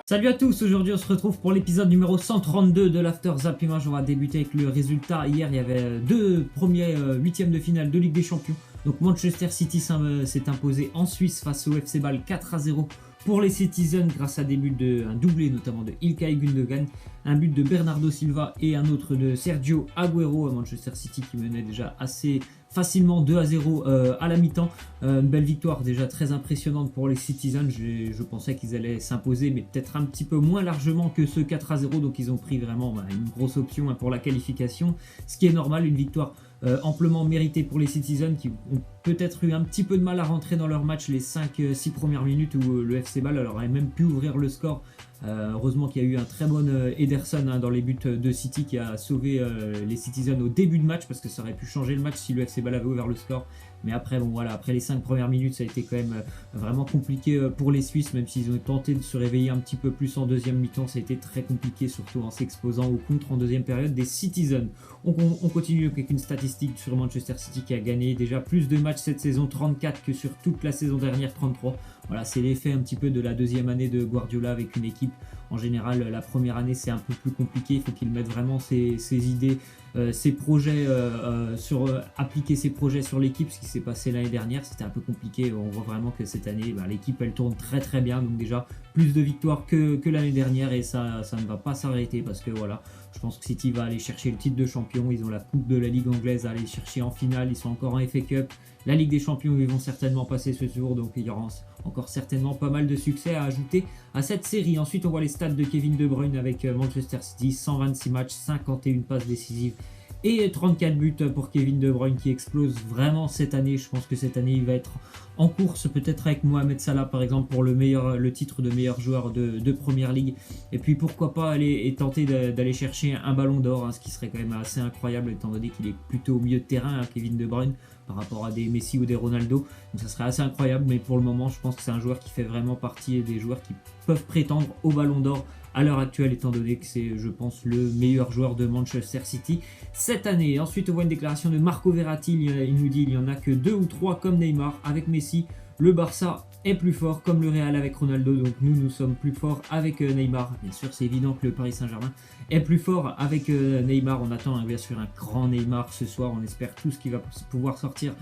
Salut à tous, aujourd'hui on se retrouve pour l'épisode numéro 132 de l'After Zappimage. On va débuter avec le résultat. Hier il y avait deux premiers huitièmes de finale de Ligue des Champions. Donc Manchester City s'est imposé en Suisse face au FC Bâle 4-0 pour les Citizens grâce à des buts un doublé notamment de Ilkay Gundogan, un but de Bernardo Silva et un autre de Sergio Agüero à Manchester City qui menait déjà assez facilement 2-0 à la mi-temps. Une belle victoire déjà très impressionnante pour les Citizens. Je pensais qu'ils allaient s'imposer mais peut-être un petit peu moins largement que ce 4-0, donc ils ont pris vraiment une grosse option pour la qualification, ce qui est normal, une victoire amplement méritée pour les Citizens qui ont peut-être eu un petit peu de mal à rentrer dans leur match les 5-6 premières minutes où le FC Bâle aurait même pu ouvrir le score. Heureusement qu'il y a eu un très bon Ederson dans les buts de City qui a sauvé les Citizens au début de match, parce que ça aurait pu changer le match si le FC Bâle avait ouvert le score. Mais après, bon voilà, après les 5 premières minutes, ça a été quand même vraiment compliqué pour les Suisses, même s'ils ont tenté de se réveiller un petit peu plus en deuxième mi-temps. Ça a été très compliqué, surtout en s'exposant au contre en deuxième période des Citizens. On continue avec une statistique sur Manchester City qui a gagné déjà plus de matchs cette saison, 34, que sur toute la saison dernière, 33. Voilà, c'est l'effet un petit peu de la deuxième année de Guardiola avec une équipe. En général, la première année, c'est un peu plus compliqué. Il faut qu'il mette vraiment ses idées, ses projets, appliquer ses projets sur l'équipe. Ce qui s'est passé l'année dernière, c'était un peu compliqué. On voit vraiment que cette année, l'équipe, elle tourne très très bien. Donc déjà, plus de victoires que l'année dernière. Et ça ne va pas s'arrêter parce que voilà, je pense que City va aller chercher le titre de champion. Ils ont la coupe de la Ligue anglaise à aller chercher en finale. Ils sont encore en FA Cup. La Ligue des Champions, ils vont certainement passer ce tour, donc il y aura encore certainement pas mal de succès à ajouter à cette série. Ensuite, on voit les stats de Kevin De Bruyne avec Manchester City, 126 matchs, 51 passes décisives et 34 buts pour Kevin De Bruyne qui explose vraiment cette année. Je pense que cette année, il va être en course, peut-être avec Mohamed Salah par exemple pour le titre de meilleur joueur de Première Ligue. Et puis pourquoi pas tenter d'aller chercher un ballon d'or, ce qui serait quand même assez incroyable étant donné qu'il est plutôt au milieu de terrain, Kevin De Bruyne, par rapport à des Messi ou des Ronaldo. Donc ça serait assez incroyable, mais pour le moment je pense que c'est un joueur qui fait vraiment partie des joueurs qui peuvent prétendre au ballon d'or à l'heure actuelle, étant donné que c'est, je pense, le meilleur joueur de Manchester City cette année. Ensuite on voit une déclaration de Marco Verratti, il nous dit il n'y en a que 2 ou 3 comme Neymar. Avec Messi, le Barça est plus fort, comme le Real avec Ronaldo, donc nous sommes plus forts avec Neymar. Bien sûr, c'est évident que le Paris Saint-Germain est plus fort avec Neymar. On attend bien sûr un grand Neymar ce soir, on espère tous qu'il va pouvoir sortir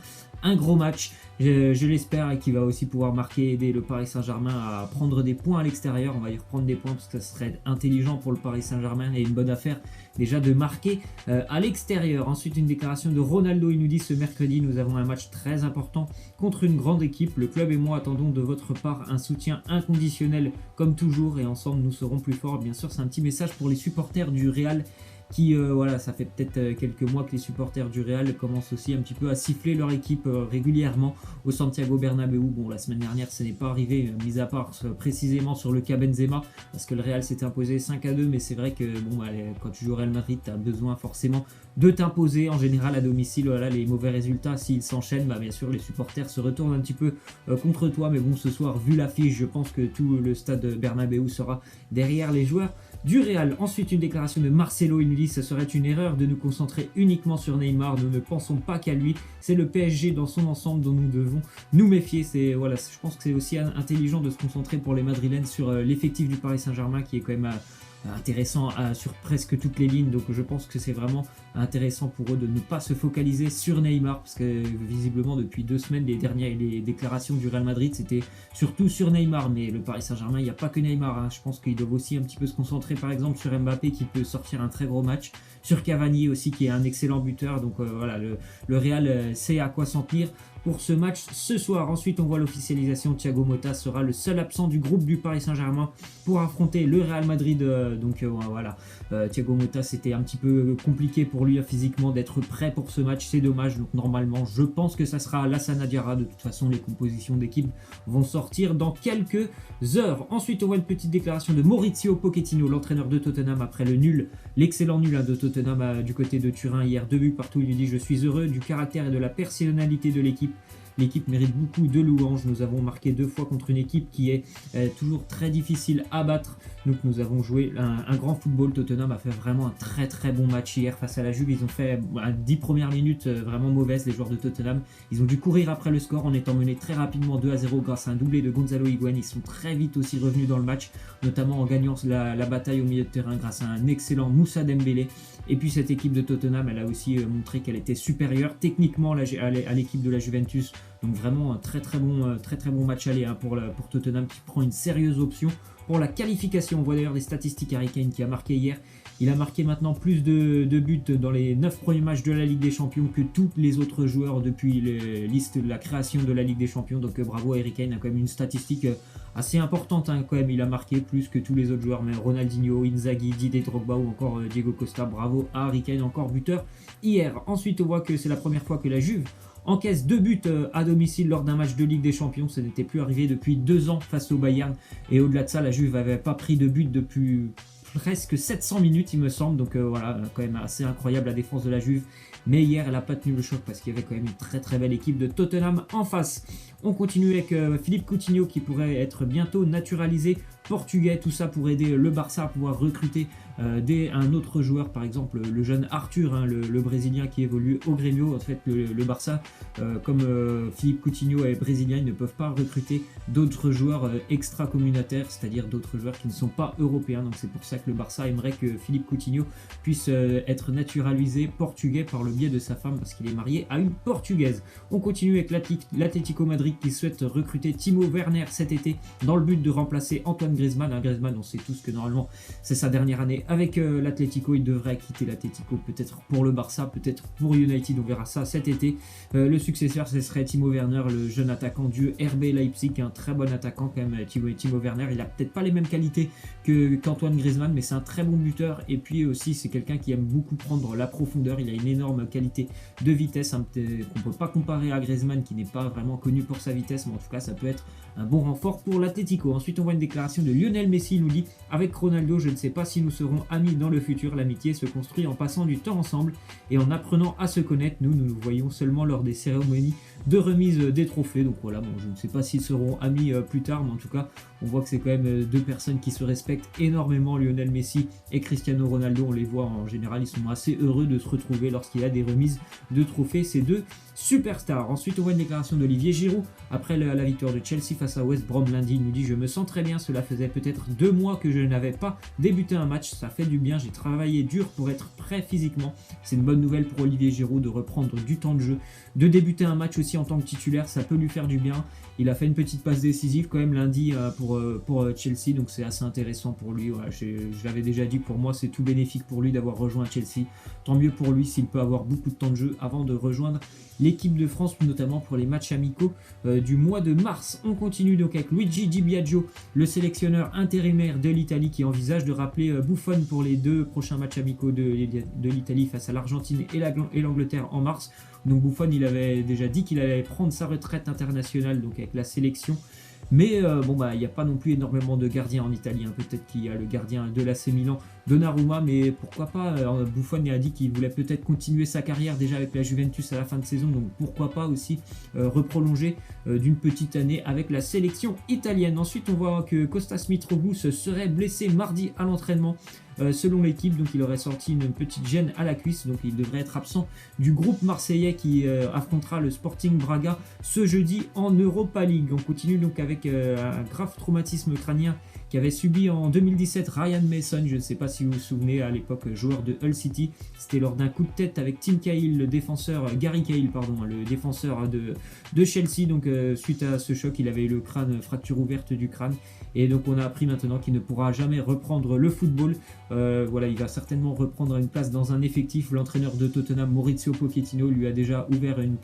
un gros match, je l'espère, et qu'il va aussi pouvoir marquer, aider le Paris Saint-Germain à prendre des points à l'extérieur. On va y reprendre des points parce que ça serait intelligent pour le Paris Saint-Germain et une bonne affaire déjà de marquer à l'extérieur. Ensuite, une déclaration de Ronaldo, il nous dit: ce mercredi nous avons un match très important contre une grande équipe, le club et moi attendons de votre part un soutien inconditionnel comme toujours et ensemble nous serons plus forts. Bien sûr, c'est un petit message pour les supporters du Real qui, voilà, ça fait peut-être quelques mois que les supporters du Real commencent aussi un petit peu à siffler leur équipe régulièrement au Santiago Bernabéu. Bon, la semaine dernière, ce n'est pas arrivé, mis à part précisément sur le cas Benzema, parce que le Real s'était imposé 5-2, mais c'est vrai que bon, quand tu joues au Real Madrid, tu as besoin forcément de t'imposer. En général, à domicile, voilà, les mauvais résultats, s'ils s'enchaînent, bien sûr, les supporters se retournent un petit peu contre toi. Mais bon, ce soir, vu l'affiche, je pense que tout le stade Bernabéu sera derrière les joueurs du Real. Ensuite, une déclaration de Marcelo, il nous dit: ce serait une erreur de nous concentrer uniquement sur Neymar, nous ne pensons pas qu'à lui, c'est le PSG dans son ensemble dont nous devons nous méfier. Voilà, je pense que c'est aussi intelligent de se concentrer pour les Madrilènes sur l'effectif du Paris Saint-Germain qui est quand même intéressant sur presque toutes les lignes. Donc je pense que c'est vraiment intéressant pour eux de ne pas se focaliser sur Neymar, parce que visiblement depuis 2 semaines les déclarations du Real Madrid c'était surtout sur Neymar. Mais le Paris Saint-Germain, il n'y a pas que Neymar, je pense qu'ils doivent aussi un petit peu se concentrer par exemple sur Mbappé qui peut sortir un très gros match, sur Cavani aussi qui est un excellent buteur. Donc voilà, le Real sait à quoi s'en tenir pour ce match ce soir. Ensuite, on voit l'officialisation: Thiago Motta sera le seul absent du groupe du Paris Saint-Germain pour affronter le Real Madrid. Voilà, Thiago Motta, c'était un petit peu compliqué pour lui physiquement d'être prêt pour ce match, c'est dommage. Donc normalement, je pense que ça sera Lassana Diarra. De toute façon, les compositions d'équipe vont sortir dans quelques heures. Ensuite, on voit une petite déclaration de Maurizio Pochettino, l'entraîneur de Tottenham, après l'excellent nul de Tottenham du côté de Turin hier, 2 buts partout. Il lui dit: je suis heureux du caractère et de la personnalité de l'équipe. L'équipe mérite beaucoup de louanges. Nous avons marqué 2 fois contre une équipe qui est toujours très difficile à battre. Donc nous avons joué un grand football. Tottenham a fait vraiment un très très bon match hier face à la Juve. Ils ont fait 10 premières minutes vraiment mauvaises, les joueurs de Tottenham. Ils ont dû courir après le score en étant menés très rapidement 2-0 grâce à un doublé de Gonzalo Higuain. Ils sont très vite aussi revenus dans le match, notamment en gagnant la bataille au milieu de terrain grâce à un excellent Moussa Dembélé. Et puis cette équipe de Tottenham, elle a aussi montré qu'elle était supérieure techniquement à l'équipe de la Juventus. Donc vraiment un très très bon match aller pour Tottenham, qui prend une sérieuse option pour la qualification. On voit d'ailleurs des statistiques Harry Kane qui a marqué hier. Il a marqué maintenant plus de buts dans les 9 premiers matchs de la Ligue des Champions que tous les autres joueurs depuis la création de la Ligue des Champions. Donc bravo à Harry Kane, a quand même une statistique assez importante quand même. Il a marqué plus que tous les autres joueurs, mais Ronaldinho, Inzaghi, Didier Drogba ou encore Diego Costa. Bravo à Harry Kane, encore buteur hier. Ensuite on voit que c'est la première fois que la Juve encaisse 2 buts à domicile lors d'un match de Ligue des Champions. Ça n'était plus arrivé depuis 2 ans face au Bayern. Et au-delà de ça, la Juve n'avait pas pris de but depuis presque 700 minutes, il me semble. Donc voilà, quand même assez incroyable la défense de la Juve. Mais hier, elle n'a pas tenu le choc parce qu'il y avait quand même une très très belle équipe de Tottenham en face. On continue avec Philippe Coutinho qui pourrait être bientôt naturalisé portugais. Tout ça pour aider le Barça à pouvoir recruter un autre joueur, par exemple le jeune Arthur, le Brésilien qui évolue au Grêmio. En fait, le Barça, comme Philippe Coutinho est brésilien, ils ne peuvent pas recruter d'autres joueurs extra-communautaires, c'est-à-dire d'autres joueurs qui ne sont pas européens. Donc c'est pour ça que le Barça aimerait que Philippe Coutinho puisse être naturalisé portugais par le biais de sa femme, parce qu'il est marié à une portugaise. On continue avec l'Atlético Madrid qui souhaite recruter Timo Werner cet été dans le but de remplacer Antoine Griezmann. Griezmann, on sait tous que normalement c'est sa dernière année avec l'Atlético. Il devrait quitter l'Atlético, peut-être pour le Barça, peut-être pour United, on verra ça cet été. Le successeur, ce serait Timo Werner, le jeune attaquant du RB Leipzig, un très bon attaquant quand même. Timo Werner, il a peut-être pas les mêmes qualités qu'Antoine Griezmann, mais c'est un très bon buteur. Et puis aussi, c'est quelqu'un qui aime beaucoup prendre la profondeur. Il a une énorme qualité de vitesse, qu'on ne peut pas comparer à Griezmann, qui n'est pas vraiment connu pour sa vitesse, mais en tout cas, ça peut être un bon renfort pour l'Atlético. Ensuite, on voit une déclaration de Lionel Messi. Il nous dit: avec Ronaldo, je ne sais pas si nous serons amis dans le futur. L'amitié se construit en passant du temps ensemble et en apprenant à se connaître. Nous nous voyons seulement lors des cérémonies de remise des trophées. Donc voilà, bon, je ne sais pas s'ils seront amis plus tard, mais en tout cas, on voit que c'est quand même 2 personnes qui se respectent énormément. Lionel Messi et Cristiano Ronaldo, on les voit en général, ils sont assez heureux de se retrouver lorsqu'il y a des remises de trophées, ces 2 superstars. Ensuite, on voit une déclaration d'Olivier Giroud après la victoire de Chelsea face à West Brom lundi. Il nous dit: je me sens très bien, cela faisait peut-être 2 mois que je n'avais pas débuté un match, ça fait du bien, j'ai travaillé dur pour être prêt physiquement. C'est une bonne nouvelle pour Olivier Giroud de reprendre du temps de jeu, de débuter un match aussi en tant que titulaire, ça peut lui faire du bien. Il a fait une petite passe décisive quand même lundi pour Chelsea, donc c'est assez intéressant pour lui. Voilà, je l'avais déjà dit, pour moi c'est tout bénéfique pour lui d'avoir rejoint Chelsea. Tant mieux pour lui s'il peut avoir beaucoup de temps de jeu avant de rejoindre l'équipe de France, notamment pour les matchs amicaux du mois de mars. On continue donc avec Luigi Di Biagio, le sélectionneur intérimaire de l'Italie, qui envisage de rappeler Buffon pour les 2 prochains matchs amicaux de l'Italie face à l'Argentine et l'Angleterre en mars. Donc Buffon, il avait déjà dit qu'il allait prendre sa retraite internationale, donc avec la sélection. Mais il n'y a pas non plus énormément de gardiens en Italie. Peut-être qu'il y a le gardien de l'AC Milan, Donnarumma, mais pourquoi pas. Buffon a dit qu'il voulait peut-être continuer sa carrière déjà avec la Juventus à la fin de saison, donc pourquoi pas aussi reprolonger d'une petite année avec la sélection italienne. Ensuite, on voit que Kostas Mitroglou se serait blessé mardi à l'entraînement. Selon l'équipe, donc il aurait sorti une petite gêne à la cuisse, donc il devrait être absent du groupe marseillais qui affrontera le Sporting Braga ce jeudi en Europa League. On continue donc avec un grave traumatisme crânien qu'avait subi en 2017 Ryan Mason. Je ne sais pas si vous vous souvenez, à l'époque joueur de Hull City, c'était lors d'un coup de tête avec Tim Cahill, le défenseur, Gary Cahill pardon, le défenseur de Chelsea. Donc suite à ce choc, il avait eu le crâne, fracture ouverte du crâne. Et donc on a appris maintenant qu'il ne pourra jamais reprendre le football. Voilà, il va certainement reprendre une place dans un effectif. L'entraîneur de Tottenham, Maurizio Pochettino, lui a déjà ouvert une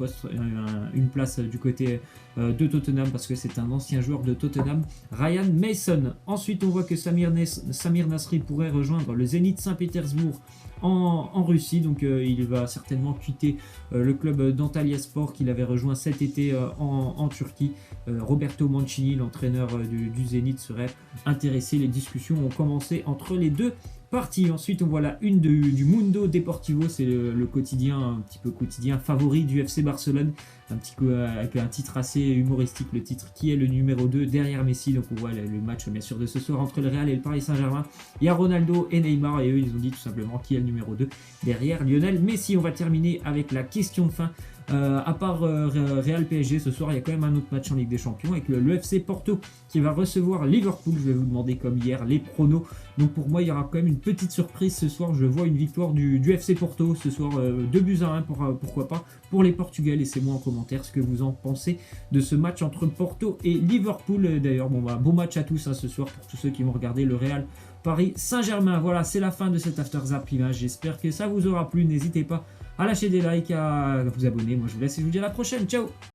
place du côté de Tottenham, parce que c'est un ancien joueur de Tottenham, Ryan Mason. Ensuite, on voit que Samir Nasri pourrait rejoindre le Zénith Saint-Pétersbourg en Russie. Donc il va certainement quitter le club d'Antalyaspor qu'il avait rejoint cet été en Turquie. Roberto Mancini, l'entraîneur du Zénith, serait intéressé. Les discussions ont commencé entre les 2 partie. Ensuite, on voit la une du Mundo Deportivo, c'est le quotidien, un petit peu quotidien favori du FC Barcelone, un petit peu avec un titre assez humoristique, le titre qui est le numéro 2 derrière Messi. Donc on voit le match bien sûr de ce soir entre le Real et le Paris Saint-Germain. Il y a Ronaldo et Neymar et eux ils ont dit tout simplement qui est le numéro 2 derrière Lionel Messi. On va terminer avec la question de fin. À part Real PSG ce soir, il y a quand même un autre match en Ligue des Champions avec le FC Porto qui va recevoir Liverpool. Je vais vous demander comme hier les pronos. Donc pour moi il y aura quand même une petite surprise ce soir. Je vois une victoire du FC Porto ce soir, 2-1 pourquoi pas pour les Portugais. Laissez-moi en commentaire ce que vous en pensez de ce match entre Porto et Liverpool. D'ailleurs bon match à tous ce soir pour tous ceux qui vont regarder le Real Paris Saint-Germain. Voilà, c'est la fin de cet After Zap Image. J'espère que ça vous aura plu. N'hésitez pas à lâcher des likes, à vous abonner. Moi je vous laisse et je vous dis à la prochaine. Ciao.